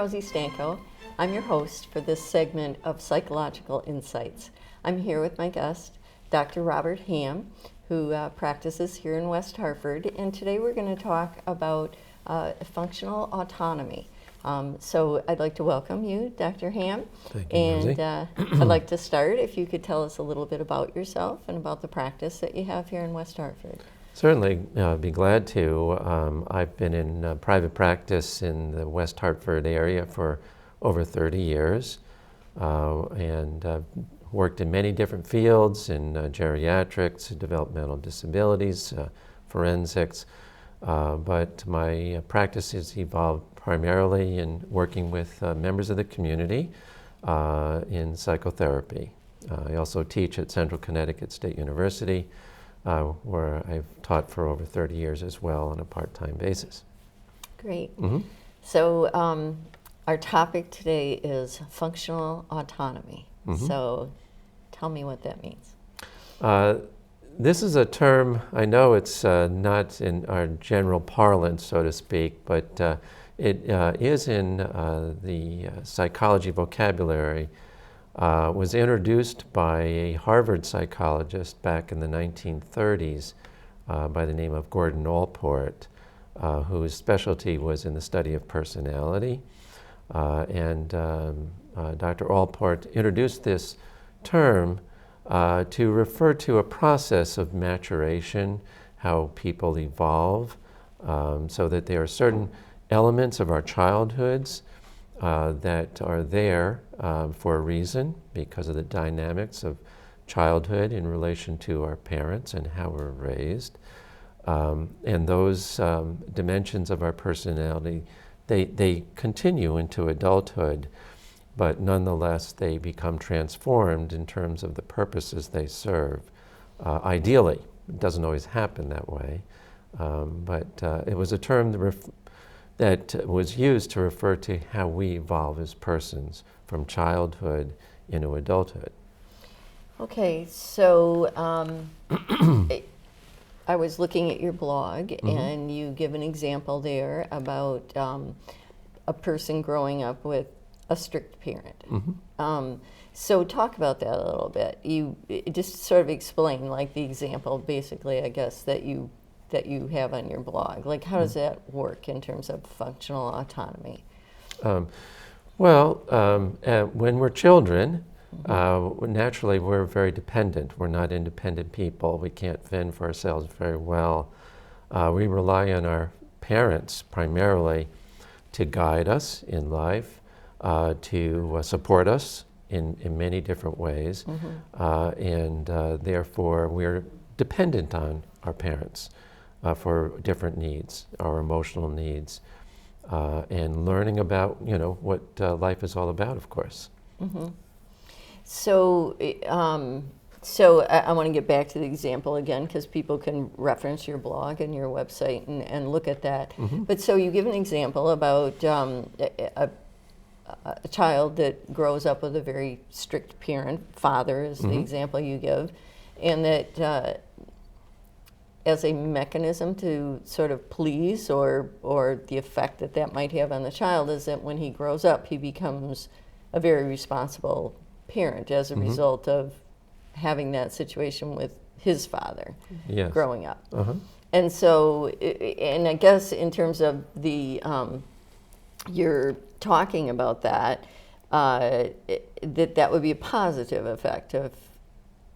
Rosie Stanko. I'm your host for this segment of Psychological Insights. I'm here with my guest, Dr. Robert Hamm, who practices here in West Hartford, and today we're going to talk about functional autonomy. So I'd like to welcome you, Dr. Hamm. Thank you, Rosie. And I'd like to start, if you could tell us a little bit about yourself and about the practice that you have here in West Hartford. Certainly, I'd be glad to. I've been in private practice in the West Hartford area for over 30 years and worked in many different fields in geriatrics, developmental disabilities, forensics, but my practice has evolved primarily in working with members of the community in psychotherapy. I also teach at Central Connecticut State University, where I've taught for over 30 years as well on a part-time basis. Great. Mm-hmm. So our topic today is functional autonomy. Mm-hmm. So tell me what that means. This is a term, I know it's not in our general parlance, so to speak, but it is in the psychology vocabulary. Was introduced by a Harvard psychologist back in the 1930s by the name of Gordon Allport, whose specialty was in the study of personality. Dr. Allport introduced this term to refer to a process of maturation, how people evolve, so that there are certain elements of our childhoods that are there for a reason, because of the dynamics of childhood in relation to our parents and how we're raised. And those dimensions of our personality, they continue into adulthood, but nonetheless they become transformed in terms of the purposes they serve. Ideally, it doesn't always happen that way, but it was a term that was used to refer to how we evolve as persons from childhood into adulthood. Okay, so I was looking at your blog, Mm-hmm. and you give an example there about a person growing up with a strict parent. Mm-hmm. So talk about that a little bit. You just sort of explain, like, the example, basically, I guess, that you have on your blog. Like, how does that work in terms of functional autonomy? When we're children, naturally we're very dependent. We're not independent people. We can't fend for ourselves very well. We rely on our parents primarily to guide us in life, to support us in many different ways, and therefore we're dependent on our parents for different needs, our emotional needs, and learning about, what life is all about, of course. Mm-hmm. So I want to get back to the example again, because people can reference your blog and your website and look at that. Mm-hmm. But so you give an example about a child that grows up with a very strict parent, father is the example you give, and that as a mechanism to sort of please, or the effect that might have on the child, is that when he grows up, he becomes a very responsible parent as a result of having that situation with his father. Yes. Growing up. Uh-huh. And so, and I guess in terms of the, you're talking about that would be a positive effect of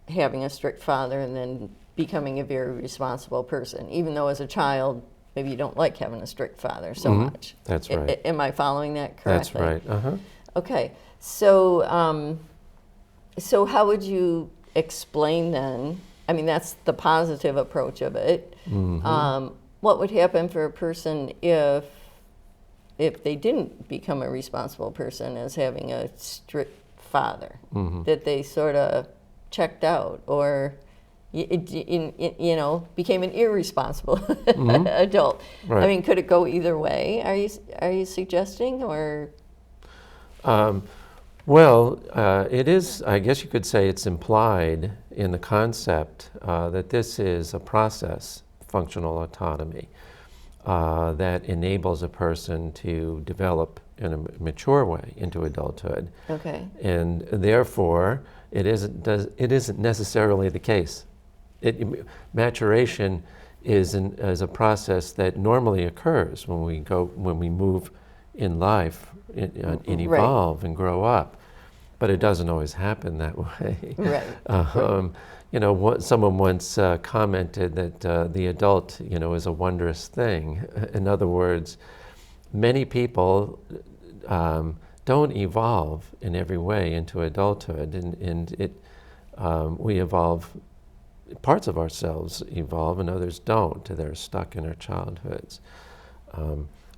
having a strict father and then becoming a very responsible person, even though as a child, maybe you don't like having a strict father so much. That's right. Am I following that correctly? That's right. Uh-huh. Okay. So, so how would you explain then? I mean, that's the positive approach of it. Mm-hmm. What would happen for a person if they didn't become a responsible person as having a strict father? That they sort of checked out, or became an irresponsible adult. Right. I mean, could it go either way? Are you suggesting, or? It is, I guess you could say it's implied in the concept that this is a process, functional autonomy, that enables a person to develop in a mature way into adulthood. Okay. And therefore, it isn't necessarily the case. Maturation is a process that normally occurs when we move in life and evolve and grow up, but it doesn't always happen that way. Right. Someone once commented that the adult, is a wondrous thing. In other words, many people don't evolve in every way into adulthood, and we evolve. Parts of ourselves evolve and others don't. They're stuck in our childhoods.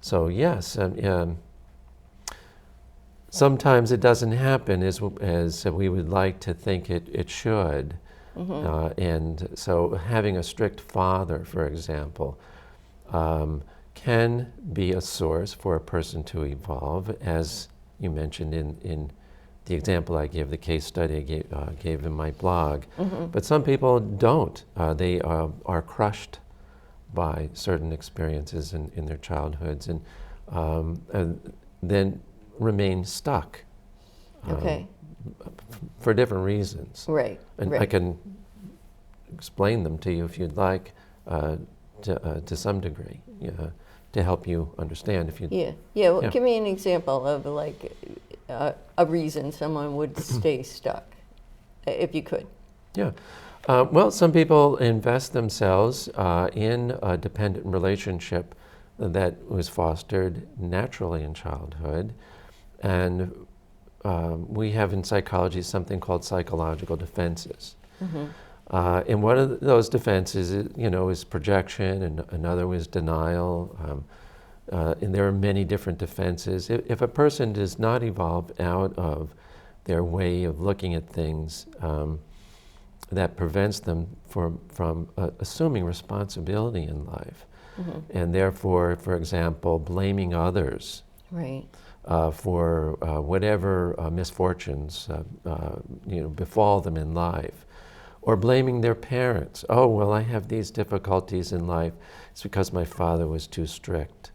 So yes, sometimes it doesn't happen as we would like to think it should. And so having a strict father, for example, can be a source for a person to evolve, as you mentioned in the example I gave, the case study I gave in my blog. But some people don't. They are crushed by certain experiences in their childhoods and then remain stuck for different reasons. Right. And I can explain them to you if you'd like, to some degree, to help you understand. If you Give me an example of a reason someone would stay stuck, if you could. Yeah. Well, some people invest themselves in a dependent relationship that was fostered naturally in childhood. And we have in psychology something called psychological defenses. And one of those defenses is projection, and another is denial. And there are many different defenses. If a person does not evolve out of their way of looking at things, that prevents them from assuming responsibility in life. And therefore, for example, blaming others for whatever misfortunes befall them in life. Or blaming their parents. Oh, well, I have these difficulties in life. It's because my father was too strict.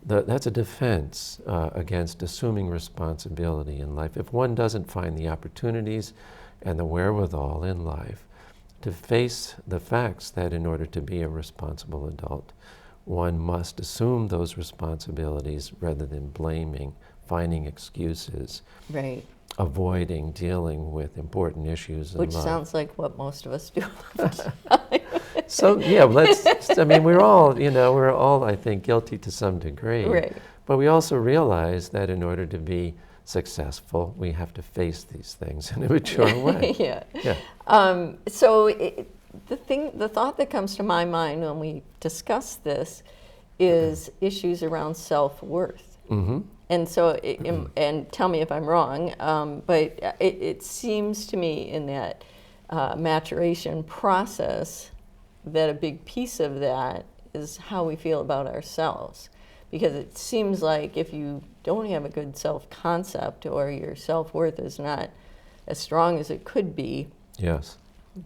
That's a defense against assuming responsibility in life. If one doesn't find the opportunities and the wherewithal in life to face the facts that in order to be a responsible adult, one must assume those responsibilities rather than blaming, finding excuses. Right. Avoiding dealing with important issues in life. Which sounds like what most of us do. So yeah, we're all, I think, guilty to some degree. Right. But we also realize that in order to be successful, we have to face these things in a mature way. So the thought that comes to my mind when we discuss this is issues around self-worth. And so, and tell me if I'm wrong, but it seems to me in that maturation process that a big piece of that is how we feel about ourselves. Because it seems like if you don't have a good self-concept or your self-worth is not as strong as it could be,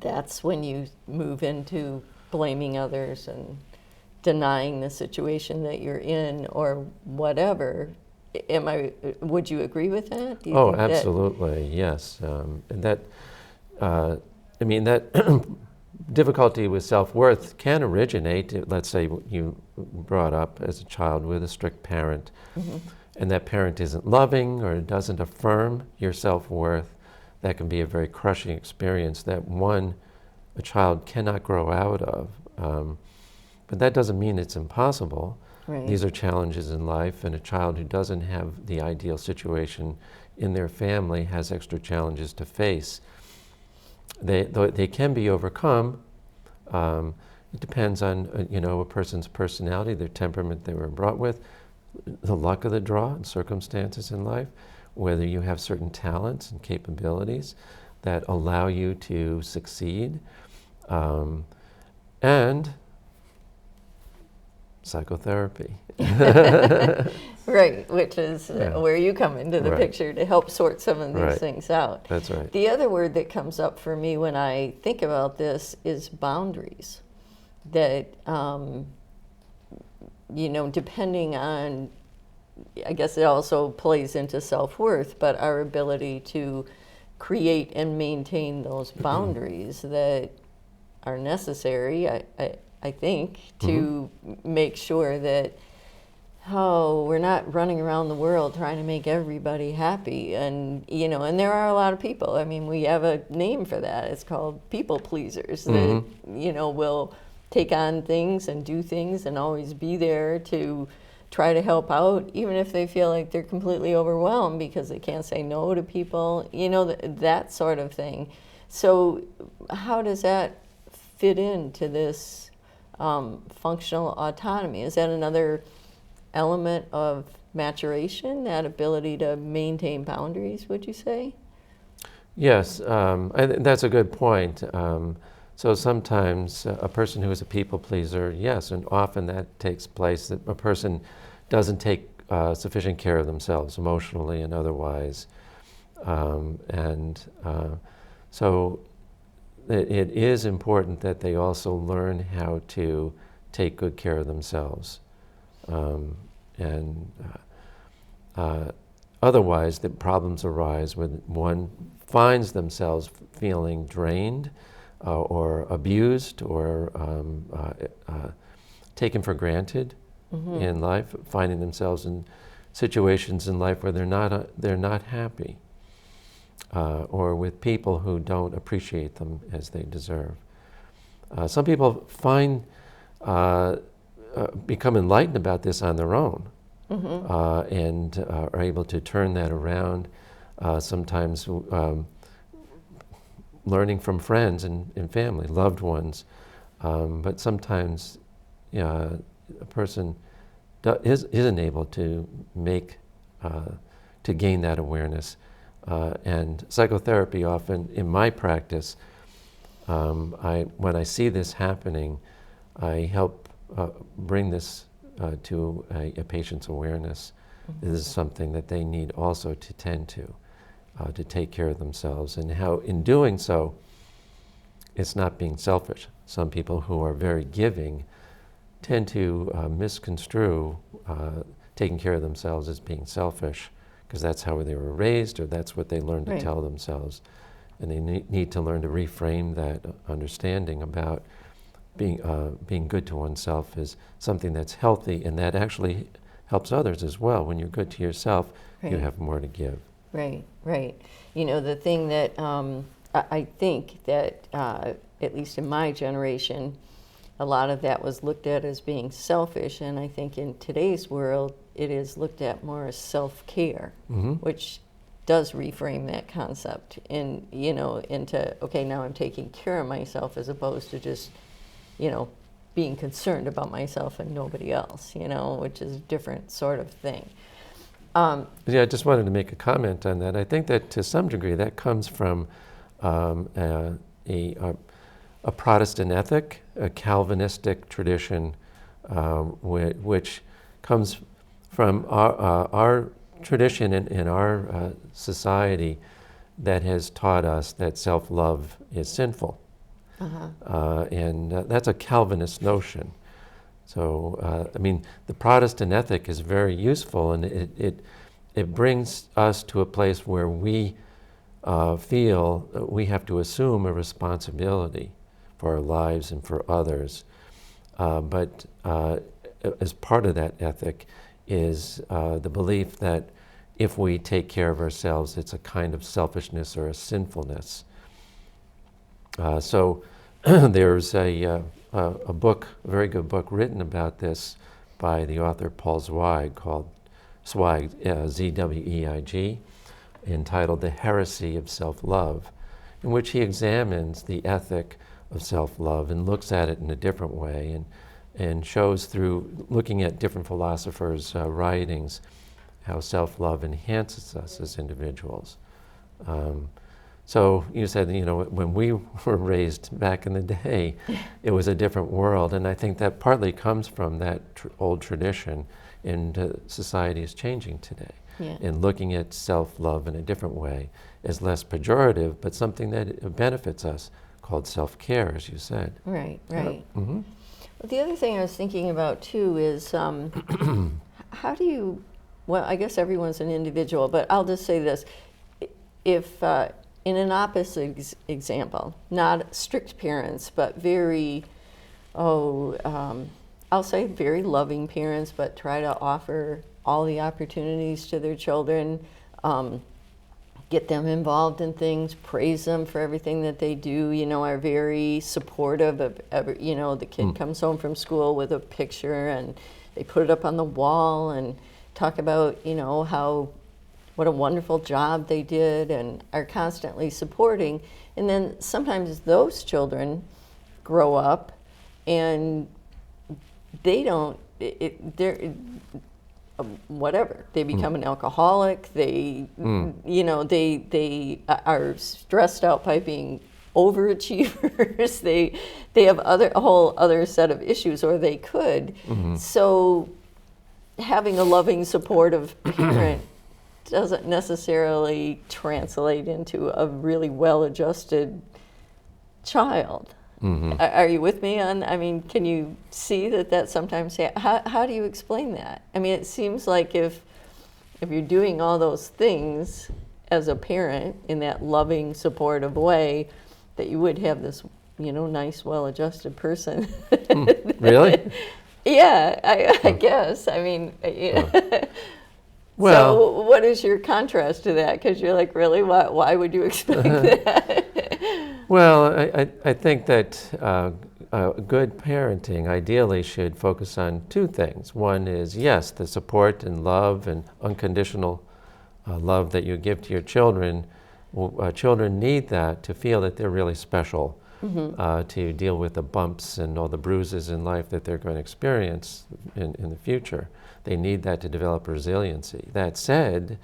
that's when you move into blaming others and denying the situation that you're in or whatever. Would you agree with that? Do you think absolutely, yes. And that difficulty with self-worth can originate, let's say you brought up as a child with a strict parent, and that parent isn't loving or doesn't affirm your self-worth. That can be a very crushing experience that a child cannot grow out of. But that doesn't mean it's impossible. These are challenges in life, and a child who doesn't have the ideal situation in their family has extra challenges to face. They can be overcome. It depends on a person's personality, their temperament they were brought with, the luck of the draw and circumstances in life, whether you have certain talents and capabilities that allow you to succeed, and psychotherapy. Right, which is where you come into the picture to help sort some of these things out. That's right. The other word that comes up for me when I think about this is boundaries. That, depending on I guess it also plays into self-worth, but our ability to create and maintain those boundaries that are necessary, I think, to make sure that, we're not running around the world trying to make everybody happy. And, and there are a lot of people. I mean, we have a name for that. It's called people pleasers that, will take on things and do things and always be there to try to help out, even if they feel like they're completely overwhelmed because they can't say no to people, that sort of thing. So how does that fit into this functional autonomy? Is that another element of maturation, that ability to maintain boundaries, would you say? Yes, that's a good point. So sometimes a person who is a people pleaser, yes, and often that takes place that a person doesn't take sufficient care of themselves emotionally and otherwise. So it is important that they also learn how to take good care of themselves. Otherwise, the problems arise when one finds themselves feeling drained or abused or taken for granted in life, finding themselves in situations in life where they're not happy, or with people who don't appreciate them as they deserve. Some people become enlightened about this on their own, and are able to turn that around, sometimes learning from friends and family, loved ones. But sometimes a person isn't able to to gain that awareness. And psychotherapy often, in my practice, when I see this happening, I help bring this to a patient's awareness. This is something that they need also to tend to take care of themselves, and how in doing so, it's not being selfish. Some people who are very giving tend to misconstrue taking care of themselves as being selfish, because that's how they were raised, or that's what they learned to tell themselves. And they need to learn to reframe that understanding about being good to oneself is something that's healthy, and that actually helps others as well. When you're good to yourself, you have more to give. Right. The thing that I think that, at least in my generation, a lot of that was looked at as being selfish, and I think in today's world, it is looked at more as self-care, which does reframe that concept into, okay, now I'm taking care of myself, as opposed to just, being concerned about myself and nobody else, which is a different sort of thing. I just wanted to make a comment on that. I think that to some degree that comes from a Protestant ethic, a Calvinistic tradition, which comes from our tradition in our society that has taught us that self-love is sinful. And that's a Calvinist notion. So, the Protestant ethic is very useful, and it brings us to a place where we feel that we have to assume a responsibility for our lives and for others. But as part of that ethic is the belief that if we take care of ourselves, it's a kind of selfishness or a sinfulness. So there's a book, a very good book written about this by the author Paul Zweig, called Zweig, entitled The Heresy of Self-Love, in which he examines the ethic of self-love and looks at it in a different way, and shows through looking at different philosophers' writings how self-love enhances us as individuals. So you said, when we were raised back in the day, it was a different world, and I think that partly comes from that old tradition, and society is changing today. And looking at self-love in a different way is less pejorative, but something that benefits us, called self-care, as you said. Right. Well, the other thing I was thinking about too is how do you well, I guess everyone's an individual, but I'll just say this. If, in an opposite example, not strict parents, but very, I'll say very loving parents, but try to offer all the opportunities to their children, get them involved in things, praise them for everything that they do, are very supportive of the kid comes home from school with a picture and they put it up on the wall and talk about, what a wonderful job they did and are constantly supporting. And then sometimes those children grow up and they don't, they're, whatever, they become an alcoholic, they they are stressed out by being overachievers, they have a whole other set of issues, or they could. So having a loving, supportive parent doesn't necessarily translate into a really well-adjusted child. Are you with me on, can you see that sometimes, how do you explain that? It seems like if you're doing all those things as a parent in that loving, supportive way, that you would have this, nice, well-adjusted person. Really? Yeah, I guess. Well, so what is your contrast to that? Because you're like, really, why would you expect that? Well, I think that good parenting ideally should focus on two things. One is, yes, the support and love and unconditional love that you give to your children. Children need that to feel that they're really special, to deal with the bumps and all the bruises in life that they're going to experience in the future. They need that to develop resiliency. That said,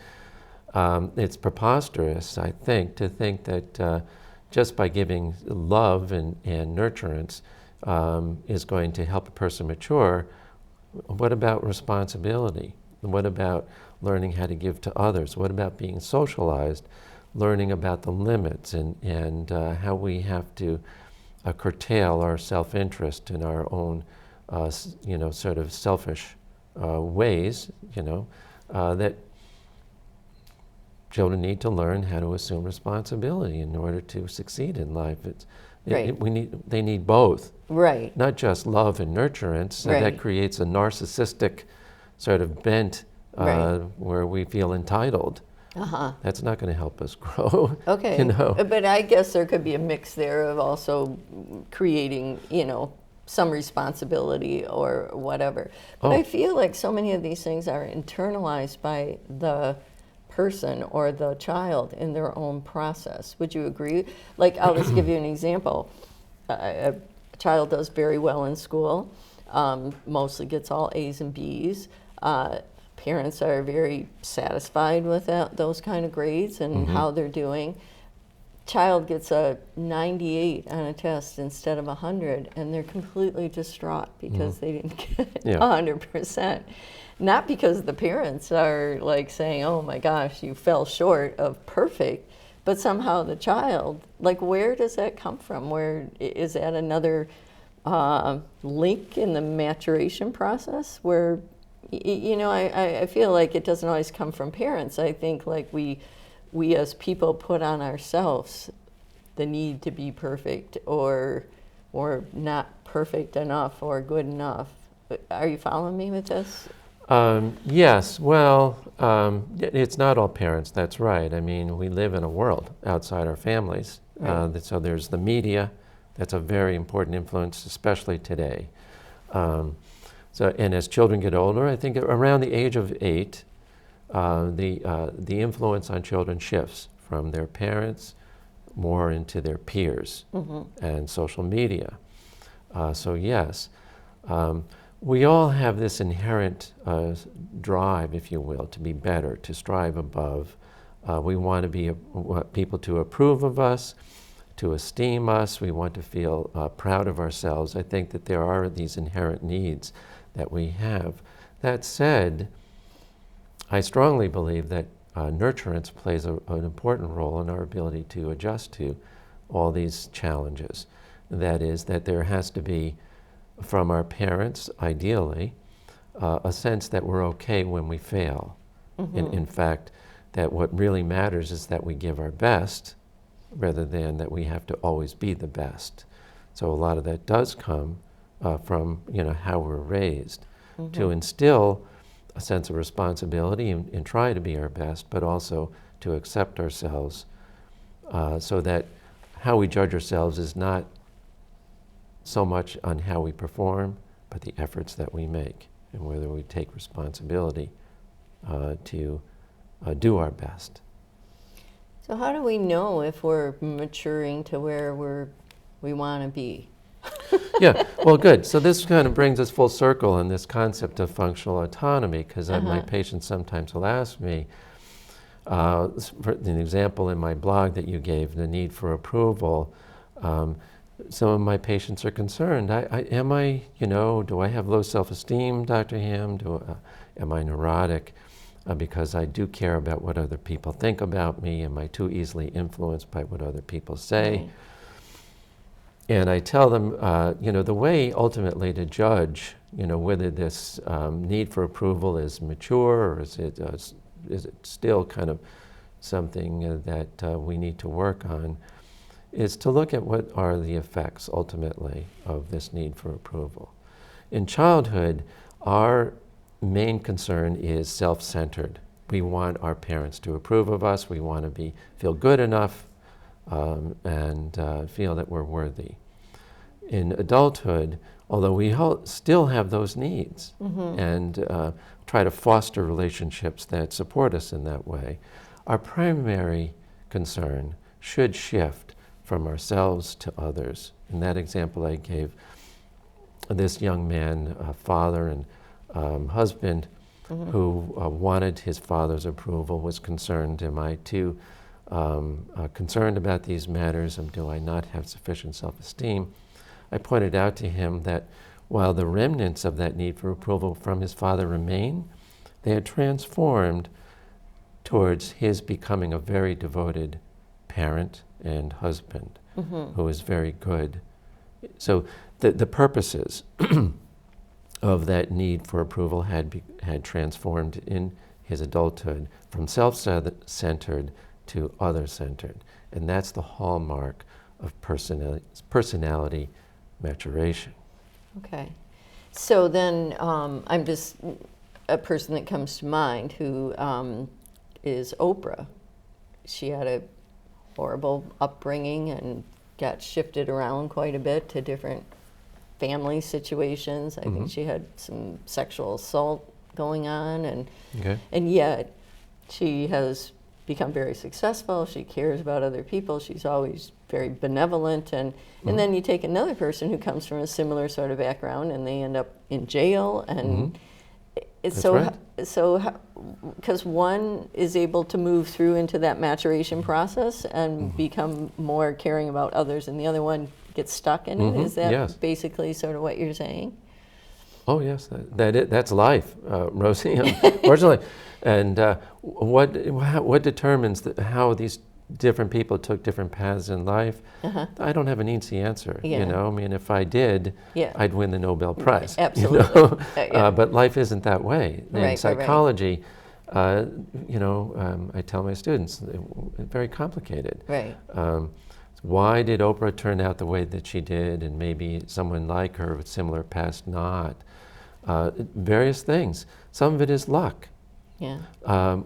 it's preposterous, I think, to think that just by giving love and nurturance is going to help a person mature. What about responsibility? What about learning how to give to others? What about being socialized? Learning about the limits and how we have to curtail our self-interest in our own, sort of selfish ways, that children need to learn how to assume responsibility in order to succeed in life. They need both. Right. Not just love and nurturance. Right. That creates a narcissistic sort of bent where we feel entitled. That's not going to help us grow. Okay. But I guess there could be a mix there of also creating, some responsibility or whatever. But I feel like so many of these things are internalized by the person or the child in their own process. Would you agree? Like, I'll just give you an example. A child does very well in school, mostly gets all A's and B's. Parents are very satisfied with those kind of grades and how they're doing. Child gets a 98 on a test instead of 100, and they're completely distraught because they didn't get 100%. Not because the parents are like saying, oh my gosh, you fell short of perfect, but somehow the child, like, where does that come from? Where is that another link in the maturation process where, I feel like it doesn't always come from parents. I think like we as people put on ourselves the need to be perfect or not perfect enough or good enough. Are you following me with this? Yes. Well, it's not all parents. That's right. We live in a world outside our families. Right. So there's the media. That's a very important influence, especially today. And as children get older, I think around the age of 8, the influence on children shifts from their parents more into their peers and social media. So yes, we all have this inherent drive, if you will, to be better, to strive above. We want people to approve of us, to esteem us. We want to feel proud of ourselves. I think that there are these inherent needs that we have. That said, I strongly believe that nurturance plays an important role in our ability to adjust to all these challenges. That is, that there has to be, from our parents, ideally, a sense that we're okay when we fail. In fact, that what really matters is that we give our best rather than that we have to always be the best. So a lot of that does come from how we're raised, to instill a sense of responsibility and try to be our best, but also to accept ourselves, so that how we judge ourselves is not so much on how we perform, but the efforts that we make and whether we take responsibility to do our best. So how do we know if we're maturing to where we want to be? Yeah, well, good. So this kind of brings us full circle in this concept of functional autonomy, because my patients sometimes will ask me, for an example in my blog that you gave, the need for approval, some of my patients are concerned. Do I have low self-esteem, Dr. Hamm? Am I neurotic? Because I do care about what other people think about me. Am I too easily influenced by what other people say? Right. And I tell them, the way ultimately to judge, whether this need for approval is mature or is it still kind of something that we need to work on, is to look at what are the effects ultimately of this need for approval. In childhood, our main concern is self-centered. We want our parents to approve of us. We want to feel good enough and feel that we're worthy. In adulthood, although we still have those needs and try to foster relationships that support us in that way, our primary concern should shift from ourselves to others. In that example I gave, this young man, father and husband, who wanted his father's approval, was concerned, am I too concerned about these matters, and do I not have sufficient self-esteem? I pointed out to him that while the remnants of that need for approval from his father remain, they had transformed towards his becoming a very devoted parent and husband who is very good. So the purposes of that need for approval had transformed in his adulthood from self-centered to other-centered. And that's the hallmark of personality maturation. Okay. So then I'm just a person that comes to mind who is Oprah. She had a horrible upbringing and got shifted around quite a bit to different family situations. I think she had some sexual assault going on, and yet she has become very successful. She cares about other people. She's always very benevolent, and then you take another person who comes from a similar sort of background, and they end up in jail, and because one is able to move through into that maturation process and become more caring about others, and the other one gets stuck in it. Is that basically sort of what you're saying? Oh yes, that's life, Rosie, unfortunately. And what determines how these different people took different paths in life? I don't have an easy answer. I mean, if I did, I'd win the Nobel Prize. Absolutely. But life isn't that way. In psychology, I tell my students, it's very complicated. Right. Why did Oprah turn out the way that she did, and maybe someone like her with similar past not? Various things. Some of it is luck. Yeah.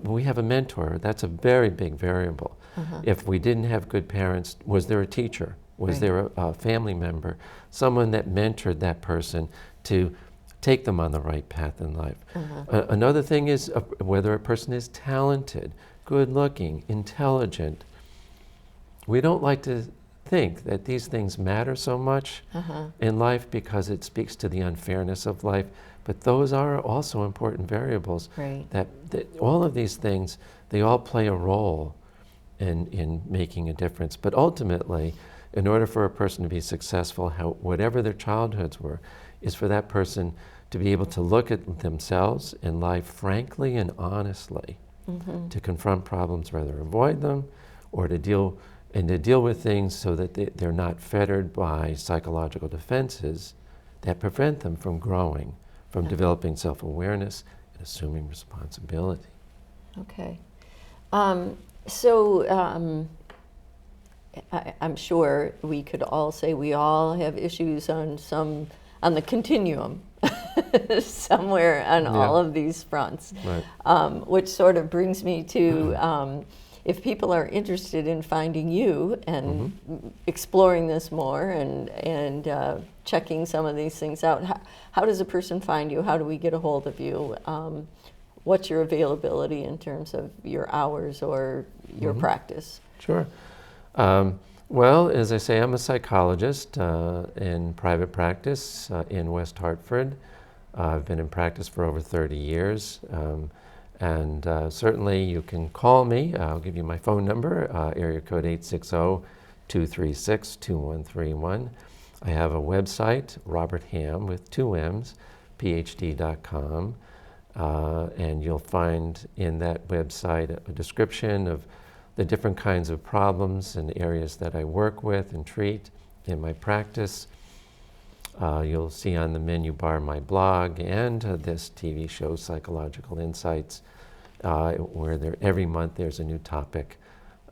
We have a mentor. That's a very big variable. If we didn't have good parents, was there a teacher? Was there a family member? Someone that mentored that person to take them on the right path in life. Another thing is whether a person is talented, good-looking, intelligent. We don't like to think that these things matter so much in life because it speaks to the unfairness of life, but those are also important variables. That all of these things, they all play a role in making a difference. But ultimately, in order for a person to be successful, whatever their childhoods were, is for that person to be able to look at themselves in life frankly and honestly, to confront problems, rather avoid them, or to deal with things so that they're not fettered by psychological defenses that prevent them from growing, from developing self-awareness and assuming responsibility. Okay. So I'm sure we could all say we all have issues on the continuum, somewhere on Yeah. all of these fronts. Right. Which sort of brings me to if people are interested in finding you and exploring this more and checking some of these things out, how does a person find you? How do we get a hold of you? What's your availability in terms of your hours or your practice? Sure. Well, as I say, I'm a psychologist in private practice in West Hartford. I've been in practice for over 30 years. And certainly you can call me. I'll give you my phone number, area code 860-236-2131. I have a website, Robert Hamm with 2 M's, phd.com. And you'll find in that website a description of the different kinds of problems and areas that I work with and treat in my practice. You'll see on the menu bar my blog and this TV show, Psychological Insights, where every month there's a new topic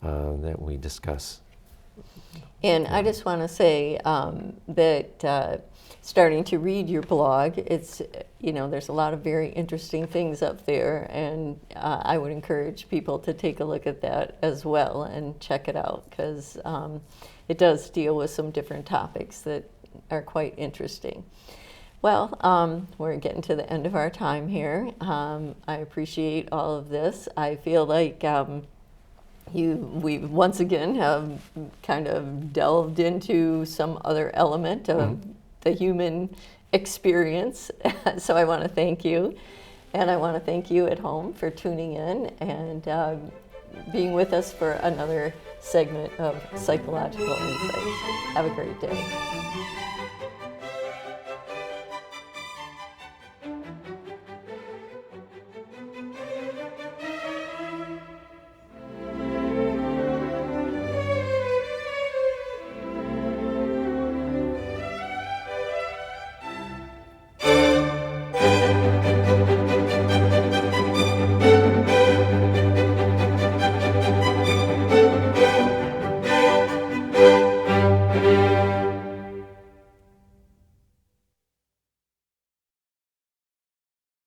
that we discuss. And I just want to say that starting to read your blog, it's, there's a lot of very interesting things up there, and I would encourage people to take a look at that as well and check it out, because it does deal with some different topics that are quite interesting. Well, we're getting to the end of our time here. I appreciate all of this. I feel like we once again have kind of delved into some other element of the human experience. So I want to thank you. And I want to thank you at home for tuning in and being with us for another segment of Psychological Insights. Have a great day.